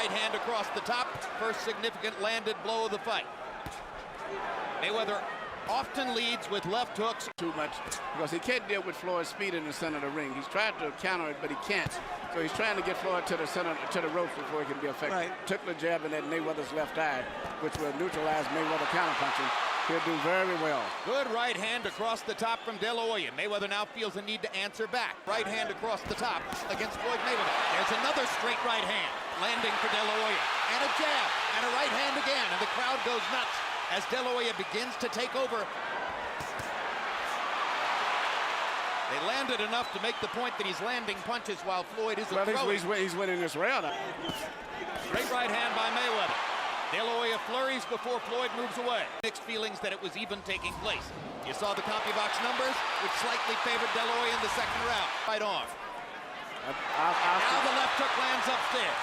right hand across the top. First significant landed blow of the fight. Mayweather often leads with left hooks. Too much, because he can't deal with Floyd's speed in the center of the ring. He's tried to counter it, but he can't. So he's trying to get Floyd to the center, to the ropes before he can be effective. Right. Took the jab in that Mayweather's left eye, which will neutralize Mayweather counterpunching. He'll do very well. Good right hand across the top from De La Hoya. Mayweather now feels a need to answer back. Right hand across the top against Floyd Mayweather. There's another straight right hand landing for De La Hoya. And a jab and a right hand again. And the crowd goes nuts as De La Hoya begins to take over. They landed enough to make the point that he's landing punches while Floyd isn't throwing. He's winning this round. Straight right hand by Mayweather. De La Hoya flurries before Floyd moves away. Mixed feelings that it was even taking place. You saw the CompuBox numbers, which slightly favored De La Hoya in the second round. Right arm. Now the left hook lands upstairs.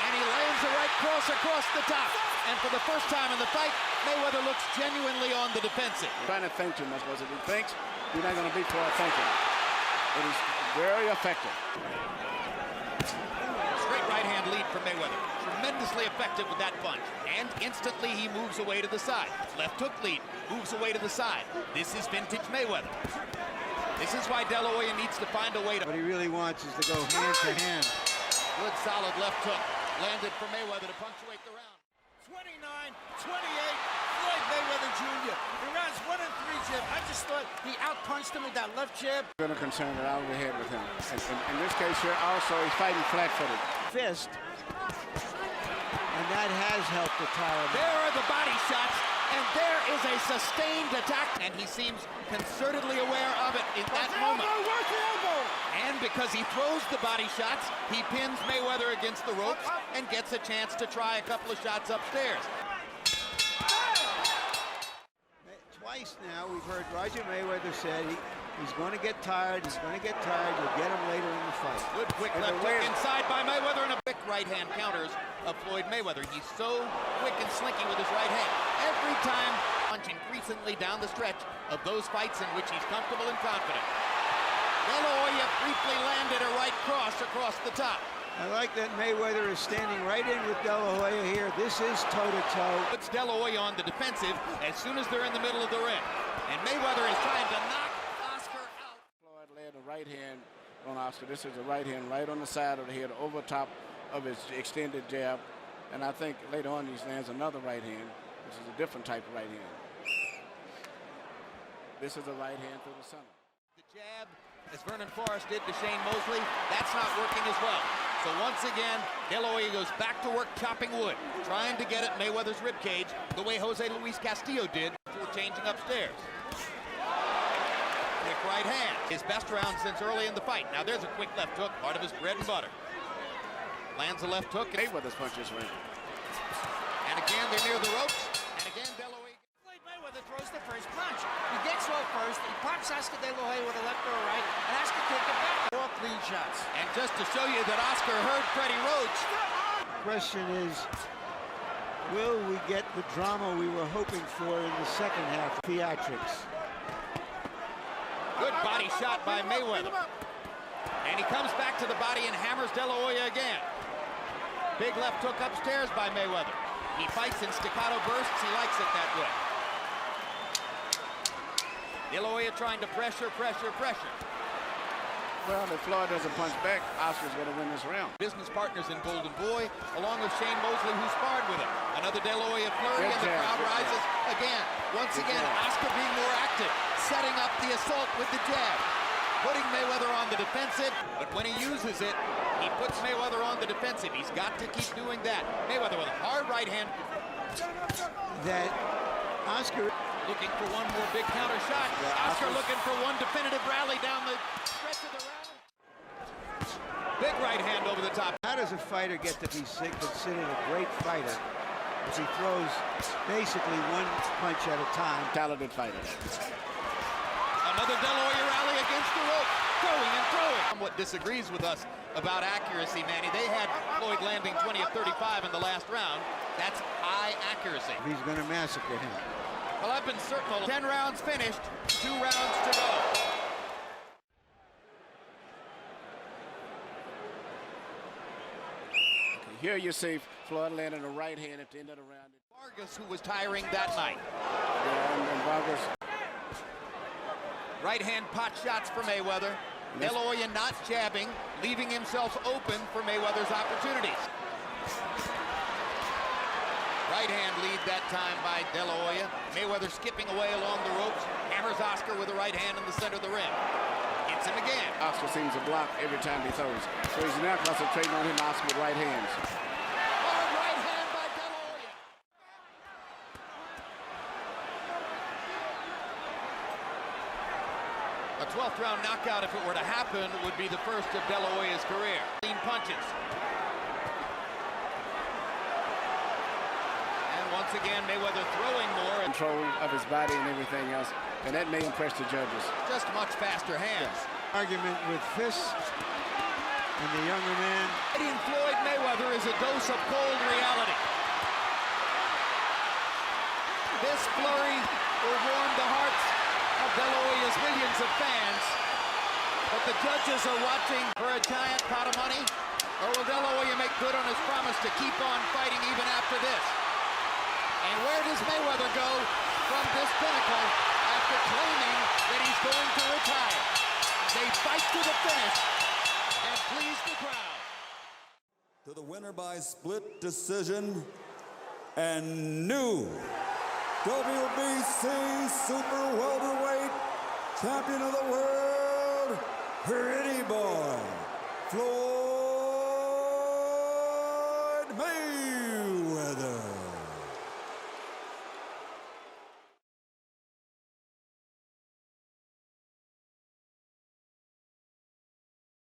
And he lands a right cross across the top. And for the first time in the fight, Mayweather looks genuinely on the defensive. Trying to think too much, was it? He thinks you're not going to beat Floyd thinking. It is very effective. Straight right hand lead for Mayweather. Tremendously effective with that punch. And instantly he moves away to the side. Left hook lead, moves away to the side. This is vintage Mayweather. This is why De La Hoya needs to find a way to... What he really wants is to go hand to hand. Good solid left hook landed for Mayweather to punctuate the round. 29-28, Floyd Mayweather Jr. In rounds 1 and 3, Jim, I just thought he outpunched him with that left jab. Going to concern that out of the head with him. In this case here, also, he's fighting flat-footed. Fist. And that has helped the tire. There are the body shots, and there is a sustained attack. And he seems concertedly aware of it in that moment. And because he throws the body shots, he pins Mayweather against the ropes and gets a chance to try a couple of shots upstairs. Twice now we've heard Roger Mayweather say he's going to get tired, you'll get him later in the fight. Good quick left hook inside by Mayweather and a quick right hand counters of Floyd Mayweather. He's so quick and slinky with his right hand. Every time punching recently down the stretch of those fights in which he's comfortable and confident. De La Hoya briefly landed a right cross across the top. I like that Mayweather is standing right in with De La Hoya here. This is toe-to-toe. Puts De La Hoya on the defensive as soon as they're in the middle of the ring. And Mayweather is trying to knock Oscar out. Floyd laid a right hand on Oscar. This is a right hand right on the side of the head, over top of his extended jab. And I think later on he lands another right hand, which is a different type of right hand. This is a right hand through the center. The jab, as Vernon Forrest did to Shane Mosley, that's not working as well. So once again, De La Hoya goes back to work chopping wood, trying to get at Mayweather's ribcage the way Jose Luis Castillo did before changing upstairs. Quick right hand, his best round since early in the fight. Now there's a quick left hook, part of his bread and butter. Lands a left hook. Mayweather's punches ring. And again, they're near the ropes. And again, De La Hoya. Floyd Mayweather throws the first punch. He gets off first, he pops Oscar De La Hoya with a left or a right, and Oscar take it back. All clean shots. And just to show you that Oscar heard Freddie Roach. Question is, will we get the drama we were hoping for in the second half? Theatrics. Good body shot by Mayweather. And he comes back to the body and hammers De La Hoya again. Big left hook upstairs by Mayweather. He fights in staccato bursts. He likes it that way. De La Hoya trying to pressure. Well, if Floyd doesn't punch back, Oscar's going to win this round. Business partners in Golden Boy, along with Shane Mosley, who sparred with him. Another De La Hoya flurry, and the crowd rises again. Once again, Oscar being more active, setting up the assault with the jab, putting Mayweather on the defensive. But when he uses it, he puts Mayweather on the defensive. He's got to keep doing that. Mayweather with a hard right hand. That Oscar looking for one more big counter shot. Oscar looking for one definitive rally down the stretch of the round. Big right hand over the top. How does a fighter get to be considered a great fighter if he throws basically one punch at a time? Talented fighter. Another De La Hoya rally against the rope. Throwing. Somewhat disagrees with us about accuracy, Manny. They had Floyd landing 20 of 35 in the last round. That's high accuracy. He's going to massacre him. Well, I've been certain. 10 rounds finished, 2 rounds to go. here you see Floyd landing a right hand at the end of the round. Vargas, who was tiring that night. Yeah, and Vargas. Right hand pot shots for Mayweather. De La Hoya not jabbing, leaving himself open for Mayweather's opportunities. Right hand lead that time by De La Hoya. Mayweather skipping away along the ropes. Hammers Oscar with a right hand in the center of the ring. Hits him again. Oscar seems to block every time he throws. So he's now concentrating on hitting Oscar with right hands. Hard right hand by De La Hoya. A 12th round knockout, if it were to happen, would be the first of De La Hoya's career. Clean punches. And once again, Mayweather throwing more. Control of his body and everything else. And that may impress the judges. Just much faster hands. Argument with fists. And the younger man. Fighting Floyd Mayweather is a dose of cold reality. This flurry will warm the hearts of De La Hoya's millions of fans. But the judges are watching for a giant pot of money. Or will De La Hoya make good on his promise to keep on fighting even after this? And where does Mayweather go from this pinnacle after claiming that he's going to retire? They fight to the finish and please the crowd. To the winner by split decision and new WBC Super Welterweight Champion of the World, Pretty Boy, Floyd Mayweather.